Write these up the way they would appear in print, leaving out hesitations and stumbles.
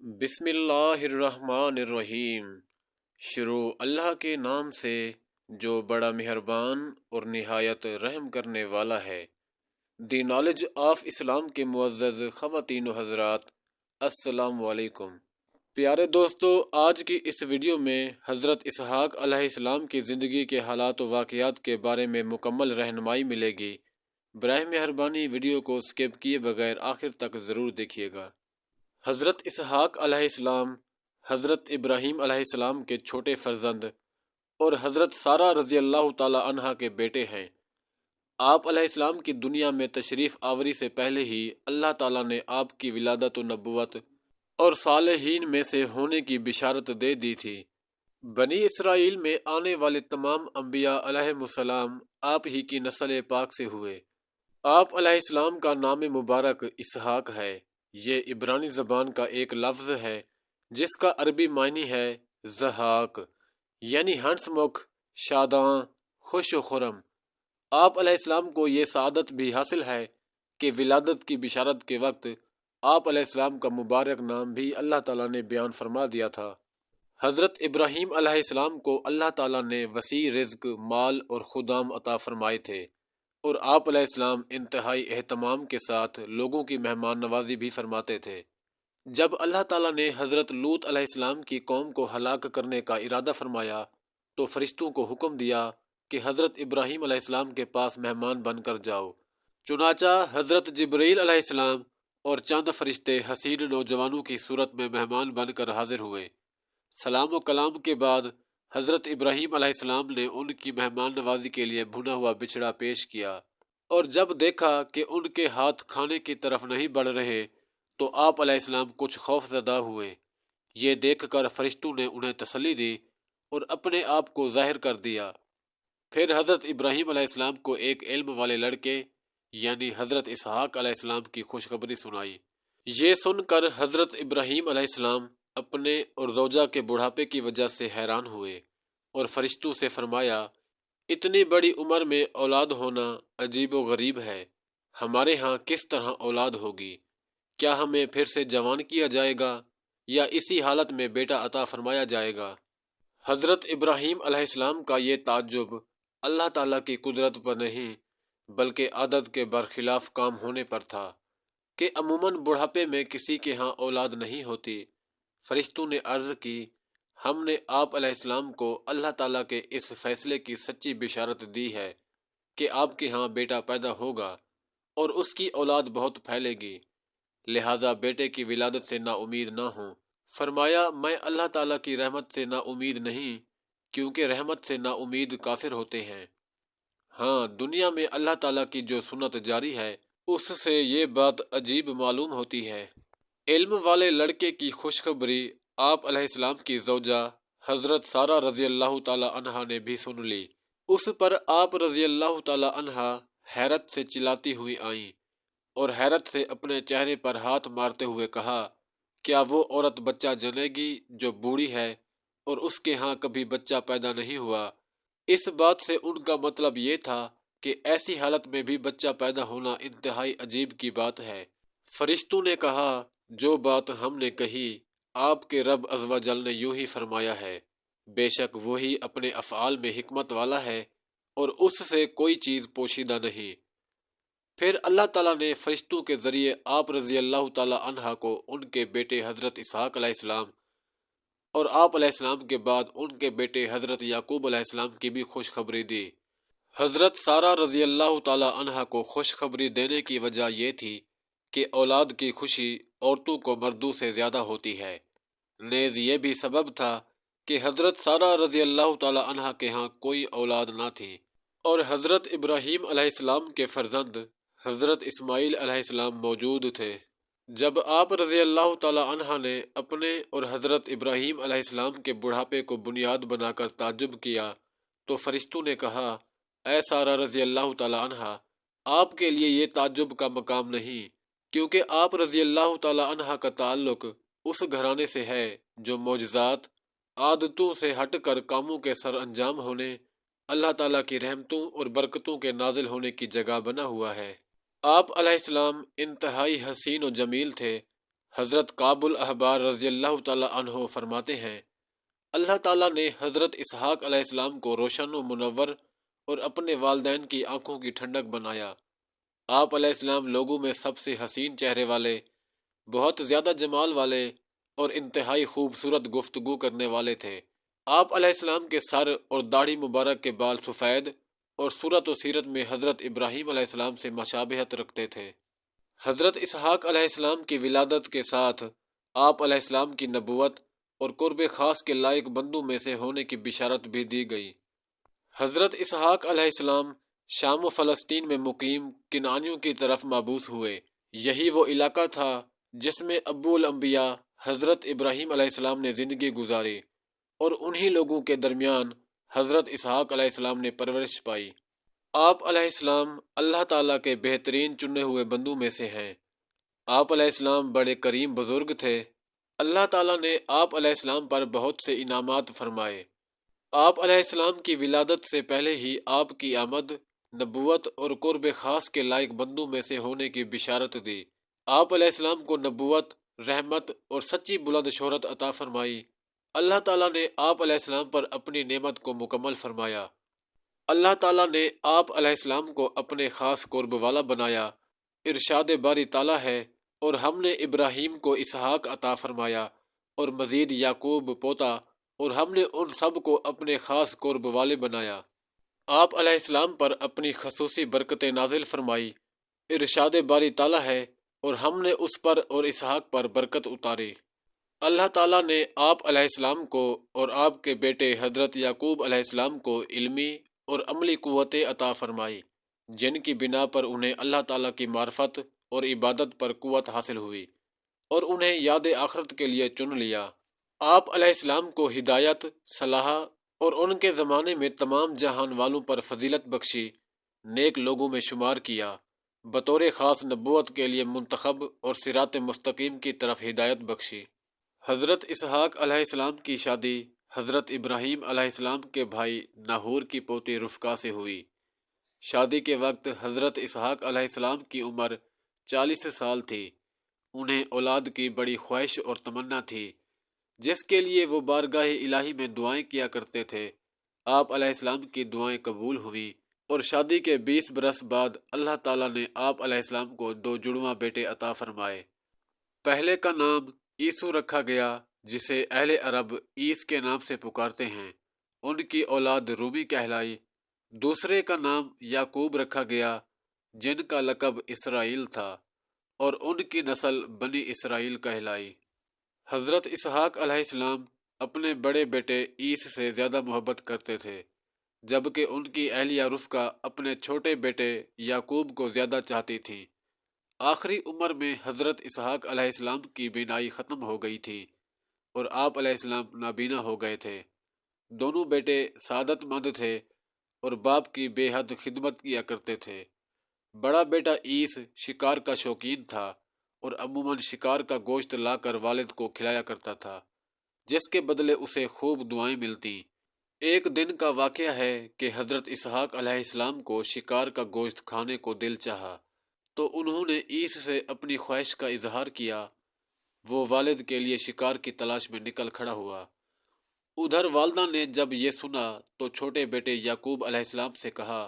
بسم اللہ الرحمن الرحیم۔ شروع اللہ کے نام سے جو بڑا مہربان اور نہایت رحم کرنے والا ہے۔ دی نالج آف اسلام کے معزز خواتین و حضرات، السلام علیکم۔ پیارے دوستو، آج کی اس ویڈیو میں حضرت اسحاق علیہ السلام کی زندگی کے حالات و واقعات کے بارے میں مکمل رہنمائی ملے گی۔ براہ مہربانی ویڈیو کو سکپ کیے بغیر آخر تک ضرور دیکھیے گا۔ حضرت اسحاق علیہ السلام حضرت ابراہیم علیہ السلام کے چھوٹے فرزند اور حضرت سارہ رضی اللہ تعالی عنہا کے بیٹے ہیں۔ آپ علیہ السلام کی دنیا میں تشریف آوری سے پہلے ہی اللہ تعالیٰ نے آپ کی ولادت و نبوت اور صالحین میں سے ہونے کی بشارت دے دی تھی۔ بنی اسرائیل میں آنے والے تمام انبیاء علیہ السلام آپ ہی کی نسل پاک سے ہوئے۔ آپ علیہ السلام کا نام مبارک اسحاق ہے۔ یہ عبرانی زبان کا ایک لفظ ہے جس کا عربی معنی ہے ضحاک، یعنی ہنس مکھ، شاداں، خوش و خرم۔ آپ علیہ السلام کو یہ سعادت بھی حاصل ہے کہ ولادت کی بشارت کے وقت آپ علیہ السلام کا مبارک نام بھی اللہ تعالیٰ نے بیان فرما دیا تھا۔ حضرت ابراہیم علیہ السلام کو اللہ تعالیٰ نے وسیع رزق، مال اور خدام عطا فرمائے تھے، اور آپ علیہ السلام انتہائی اہتمام کے ساتھ لوگوں کی مہمان نوازی بھی فرماتے تھے۔ جب اللہ تعالیٰ نے حضرت لوط علیہ السلام کی قوم کو ہلاک کرنے کا ارادہ فرمایا تو فرشتوں کو حکم دیا کہ حضرت ابراہیم علیہ السلام کے پاس مہمان بن کر جاؤ۔ چنانچہ حضرت جبرائیل علیہ السلام اور چند فرشتے حسین نوجوانوں کی صورت میں مہمان بن کر حاضر ہوئے۔ سلام و کلام کے بعد حضرت ابراہیم علیہ السلام نے ان کی مہمان نوازی کے لیے بھنا ہوا بچڑا پیش کیا، اور جب دیکھا کہ ان کے ہاتھ کھانے کی طرف نہیں بڑھ رہے تو آپ علیہ السلام کچھ خوف زدہ ہوئے۔ یہ دیکھ کر فرشتوں نے انہیں تسلی دی اور اپنے آپ کو ظاہر کر دیا۔ پھر حضرت ابراہیم علیہ السلام کو ایک علم والے لڑکے یعنی حضرت اسحاق علیہ السلام کی خوشخبری سنائی۔ یہ سن کر حضرت ابراہیم علیہ السلام اپنے اور زوجہ کے بڑھاپے کی وجہ سے حیران ہوئے اور فرشتوں سے فرمایا، اتنی بڑی عمر میں اولاد ہونا عجیب و غریب ہے۔ ہمارے ہاں کس طرح اولاد ہوگی؟ کیا ہمیں پھر سے جوان کیا جائے گا یا اسی حالت میں بیٹا عطا فرمایا جائے گا؟ حضرت ابراہیم علیہ السلام کا یہ تعجب اللہ تعالیٰ کی قدرت پر نہیں بلکہ عادت کے برخلاف کام ہونے پر تھا کہ عموماً بڑھاپے میں کسی کے ہاں اولاد نہیں ہوتی۔ فرشتوں نے عرض کی، ہم نے آپ علیہ السلام کو اللہ تعالیٰ کے اس فیصلے کی سچی بشارت دی ہے کہ آپ کے ہاں بیٹا پیدا ہوگا اور اس کی اولاد بہت پھیلے گی، لہٰذا بیٹے کی ولادت سے نا امید نہ ہوں۔ فرمایا، میں اللہ تعالیٰ کی رحمت سے نا امید نہیں، کیونکہ رحمت سے نا امید کافر ہوتے ہیں۔ ہاں، دنیا میں اللہ تعالیٰ کی جو سنت جاری ہے اس سے یہ بات عجیب معلوم ہوتی ہے۔ علم والے لڑکے کی خوشخبری آپ علیہ السلام کی زوجہ حضرت سارہ رضی اللہ تعالی عنہا نے بھی سن لی۔ اس پر آپ رضی اللہ تعالی عنہا حیرت سے چلاتی ہوئی آئیں اور حیرت سے اپنے چہرے پر ہاتھ مارتے ہوئے کہا، کیا وہ عورت بچہ جنے گی جو بوڑھی ہے اور اس کے ہاں کبھی بچہ پیدا نہیں ہوا؟ اس بات سے ان کا مطلب یہ تھا کہ ایسی حالت میں بھی بچہ پیدا ہونا انتہائی عجیب کی بات ہے۔ فرشتوں نے کہا، جو بات ہم نے کہی آپ کے رب عز و جل نے یوں ہی فرمایا ہے، بے شک وہی اپنے افعال میں حکمت والا ہے اور اس سے کوئی چیز پوشیدہ نہیں۔ پھر اللہ تعالیٰ نے فرشتوں کے ذریعے آپ رضی اللہ تعالیٰ عنہ کو ان کے بیٹے حضرت اسحاق علیہ السلام اور آپ علیہ السلام کے بعد ان کے بیٹے حضرت یعقوب علیہ السلام کی بھی خوشخبری دی۔ حضرت سارہ رضی اللہ تعالیٰ عنہ کو خوشخبری دینے کی وجہ یہ تھی کہ اولاد کی خوشی عورتوں کو مردوں سے زیادہ ہوتی ہے۔ نیز یہ بھی سبب تھا کہ حضرت سارہ رضی اللہ تعالیٰ عنہ کے ہاں کوئی اولاد نہ تھی، اور حضرت ابراہیم علیہ السلام کے فرزند حضرت اسماعیل علیہ السلام موجود تھے۔ جب آپ رضی اللہ تعالیٰ عنہ نے اپنے اور حضرت ابراہیم علیہ السلام کے بڑھاپے کو بنیاد بنا کر تعجب کیا تو فرشتوں نے کہا، اے سارہ رضی اللہ تعالیٰ عنہ، آپ کے لیے یہ تعجب کا مقام نہیں، کیونکہ آپ رضی اللہ تعالیٰ عنہ کا تعلق اس گھرانے سے ہے جو معجزات، عادتوں سے ہٹ کر کاموں کے سر انجام ہونے، اللہ تعالیٰ کی رحمتوں اور برکتوں کے نازل ہونے کی جگہ بنا ہوا ہے۔ آپ علیہ السلام انتہائی حسین و جمیل تھے۔ حضرت کعب الاحبار رضی اللہ تعالی عنہ فرماتے ہیں، اللہ تعالیٰ نے حضرت اسحاق علیہ السلام کو روشن و منور اور اپنے والدین کی آنکھوں کی ٹھنڈک بنایا۔ آپ علیہ السلام لوگوں میں سب سے حسین چہرے والے، بہت زیادہ جمال والے اور انتہائی خوبصورت گفتگو کرنے والے تھے۔ آپ علیہ السلام کے سر اور داڑھی مبارک کے بال سفید اور صورت و سیرت میں حضرت ابراہیم علیہ السلام سے مشابہت رکھتے تھے۔ حضرت اسحاق علیہ السلام کی ولادت کے ساتھ آپ علیہ السلام کی نبوت اور قرب خاص کے لائق بندوں میں سے ہونے کی بشارت بھی دی گئی۔ حضرت اسحاق علیہ السلام شام و فلسطین میں مقیم کنعانیوں کی طرف مبعوث ہوئے۔ یہی وہ علاقہ تھا جس میں ابو الانبیاء حضرت ابراہیم علیہ السلام نے زندگی گزاری، اور انہی لوگوں کے درمیان حضرت اسحاق علیہ السلام نے پرورش پائی۔ آپ علیہ السلام اللہ تعالیٰ کے بہترین چنے ہوئے بندوں میں سے ہیں۔ آپ علیہ السلام بڑے کریم بزرگ تھے۔ اللہ تعالیٰ نے آپ علیہ السلام پر بہت سے انعامات فرمائے۔ آپ علیہ السلام کی ولادت سے پہلے ہی آپ کی آمد، نبوت اور قرب خاص کے لائق بندوں میں سے ہونے کی بشارت دی۔ آپ علیہ السلام کو نبوت، رحمت اور سچی بلند شہرت عطا فرمائی۔ اللہ تعالیٰ نے آپ علیہ السلام پر اپنی نعمت کو مکمل فرمایا۔ اللہ تعالیٰ نے آپ علیہ السلام کو اپنے خاص قرب والا بنایا۔ ارشاد باری تعالیٰ ہے، اور ہم نے ابراہیم کو اسحاق عطا فرمایا اور مزید یعقوب پوتا، اور ہم نے ان سب کو اپنے خاص قرب والے بنایا۔ آپ علیہ السلام پر اپنی خصوصی برکتیں نازل فرمائی۔ ارشاد باری تعالیٰ ہے، اور ہم نے اس پر اور اسحاق پر برکت اتاری۔ اللہ تعالیٰ نے آپ علیہ السلام کو اور آپ کے بیٹے حضرت یعقوب علیہ السلام کو علمی اور عملی قوتیں عطا فرمائی، جن کی بنا پر انہیں اللہ تعالیٰ کی معرفت اور عبادت پر قوت حاصل ہوئی، اور انہیں یاد آخرت کے لیے چن لیا۔ آپ علیہ السلام کو ہدایت، صلاح اور ان کے زمانے میں تمام جہان والوں پر فضیلت بخشی، نیک لوگوں میں شمار کیا، بطور خاص نبوت کے لیے منتخب اور صراط مستقیم کی طرف ہدایت بخشی۔ حضرت اسحاق علیہ السلام کی شادی حضرت ابراہیم علیہ السلام کے بھائی ناہور کی پوتی رفقہ سے ہوئی۔ شادی کے وقت حضرت اسحاق علیہ السلام کی عمر 40 سال تھی۔ انہیں اولاد کی بڑی خواہش اور تمنا تھی، جس کے لیے وہ بارگاہ الہی میں دعائیں کیا کرتے تھے۔ آپ علیہ السلام کی دعائیں قبول ہوئیں، اور شادی کے 20 برس بعد اللہ تعالیٰ نے آپ علیہ السلام کو 2 جڑواں بیٹے عطا فرمائے۔ پہلے کا نام عیسو رکھا گیا، جسے اہل عرب عیس کے نام سے پکارتے ہیں۔ ان کی اولاد رومی کہلائی۔ دوسرے کا نام یعقوب رکھا گیا، جن کا لقب اسرائیل تھا، اور ان کی نسل بنی اسرائیل کہلائی۔ حضرت اسحاق علیہ السلام اپنے بڑے بیٹے عیس سے زیادہ محبت کرتے تھے، جبکہ ان کی اہلیہ رفقہ اپنے چھوٹے بیٹے یعقوب کو زیادہ چاہتی تھی۔ آخری عمر میں حضرت اسحاق علیہ السلام کی بینائی ختم ہو گئی تھی، اور آپ علیہ السلام نابینا ہو گئے تھے۔ دونوں بیٹے سعادت مند تھے اور باپ کی بے حد خدمت کیا کرتے تھے۔ بڑا بیٹا عیس شکار کا شوقین تھا، اور عموماً شکار کا گوشت لا کر والد کو کھلایا کرتا تھا، جس کے بدلے اسے خوب دعائیں ملتی۔ ایک دن کا واقعہ ہے کہ حضرت اسحاق علیہ السلام کو شکار کا گوشت کھانے کو دل چاہا، تو انہوں نے عیس سے اپنی خواہش کا اظہار کیا۔ وہ والد کے لیے شکار کی تلاش میں نکل کھڑا ہوا۔ ادھر والدہ نے جب یہ سنا تو چھوٹے بیٹے یعقوب علیہ السلام سے کہا،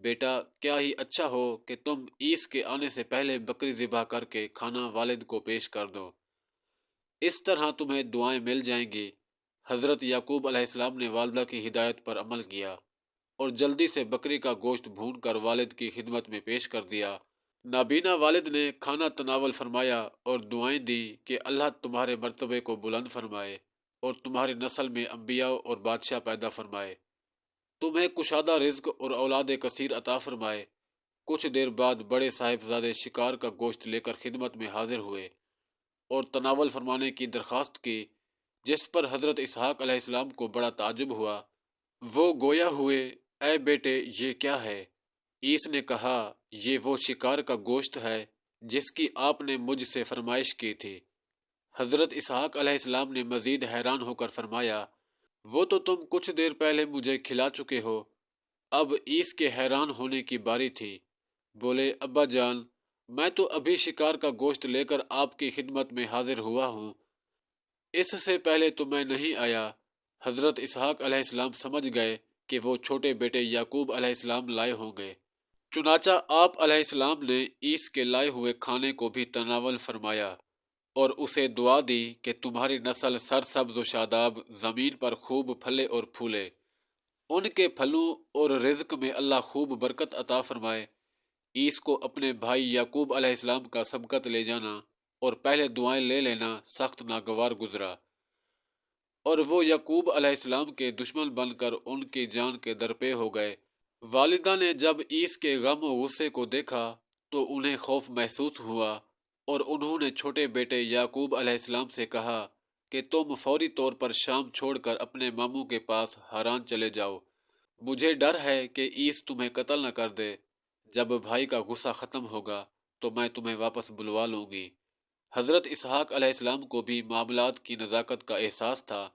بیٹا، کیا ہی اچھا ہو کہ تم عیس کے آنے سے پہلے بکری ذبح کر کے کھانا والد کو پیش کر دو، اس طرح تمہیں دعائیں مل جائیں گی۔ حضرت یعقوب علیہ السلام نے والدہ کی ہدایت پر عمل کیا، اور جلدی سے بکری کا گوشت بھون کر والد کی خدمت میں پیش کر دیا۔ نابینا والد نے کھانا تناول فرمایا اور دعائیں دی کہ اللہ تمہارے مرتبے کو بلند فرمائے، اور تمہاری نسل میں انبیاء اور بادشاہ پیدا فرمائے، تمہیں کشادہ رزق اور اولاد کثیر عطا فرمائے۔ کچھ دیر بعد بڑے صاحبزادے شکار کا گوشت لے کر خدمت میں حاضر ہوئے اور تناول فرمانے کی درخواست کی، جس پر حضرت اسحاق علیہ السلام کو بڑا تعجب ہوا۔ وہ گویا ہوئے، اے بیٹے، یہ کیا ہے؟ عیس نے کہا، یہ وہ شکار کا گوشت ہے جس کی آپ نے مجھ سے فرمائش کی تھی۔ حضرت اسحاق علیہ السلام نے مزید حیران ہو کر فرمایا، وہ تو تم کچھ دیر پہلے مجھے کھلا چکے ہو۔ اب عیس کے حیران ہونے کی باری تھی۔ بولے، ابا جان، میں تو ابھی شکار کا گوشت لے کر آپ کی خدمت میں حاضر ہوا ہوں، اس سے پہلے تو میں نہیں آیا۔ حضرت اسحاق علیہ السلام سمجھ گئے کہ وہ چھوٹے بیٹے یعقوب علیہ السلام لائے ہوں گے، چنانچہ آپ علیہ السلام نے عیس کے لائے ہوئے کھانے کو بھی تناول فرمایا اور اسے دعا دی کہ تمہاری نسل سرسبز و شاداب زمین پر خوب پھلے اور پھولے، ان کے پھلوں اور رزق میں اللہ خوب برکت عطا فرمائے۔ عیس کو اپنے بھائی یعقوب علیہ السلام کا سبقت لے جانا اور پہلے دعائیں لے لینا سخت ناگوار گزرا، اور وہ یعقوب علیہ السلام کے دشمن بن کر ان کی جان کے درپے ہو گئے۔ والدہ نے جب عیس کے غم و غصے کو دیکھا تو انہیں خوف محسوس ہوا، اور انہوں نے چھوٹے بیٹے یعقوب علیہ السلام سے کہا کہ تم فوری طور پر شام چھوڑ کر اپنے ماموں کے پاس ہاران چلے جاؤ، مجھے ڈر ہے کہ عیس تمہیں قتل نہ کر دے۔ جب بھائی کا غصہ ختم ہوگا تو میں تمہیں واپس بلوا لوں گی۔ حضرت اسحاق علیہ السلام کو بھی معاملات کی نزاکت کا احساس تھا،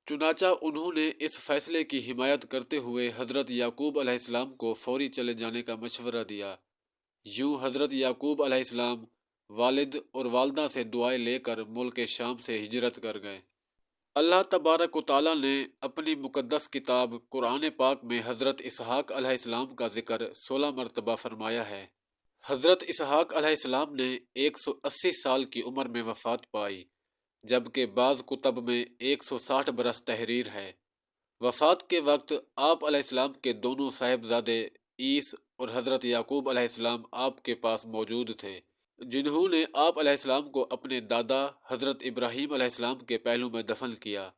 چنانچہ انہوں نے اس فیصلے کی حمایت کرتے ہوئے حضرت یعقوب علیہ السلام کو فوری چلے جانے کا مشورہ دیا۔ یوں حضرت یعقوب علیہ السلام والد اور والدہ سے دعائیں لے کر ملک شام سے ہجرت کر گئے۔ اللہ تبارک و تعالیٰ نے اپنی مقدس کتاب قرآن پاک میں حضرت اسحاق علیہ السلام کا ذکر 16 مرتبہ فرمایا ہے۔ حضرت اسحاق علیہ السلام نے 180 سال کی عمر میں وفات پائی، جبکہ بعض کتب میں 160 برس تحریر ہے۔ وفات کے وقت آپ علیہ السلام کے دونوں صاحبزادے عیس اور حضرت یعقوب علیہ السلام آپ کے پاس موجود تھے، جنہوں نے آپ علیہ السلام کو اپنے دادا حضرت ابراہیم علیہ السلام کے پہلو میں دفن کیا۔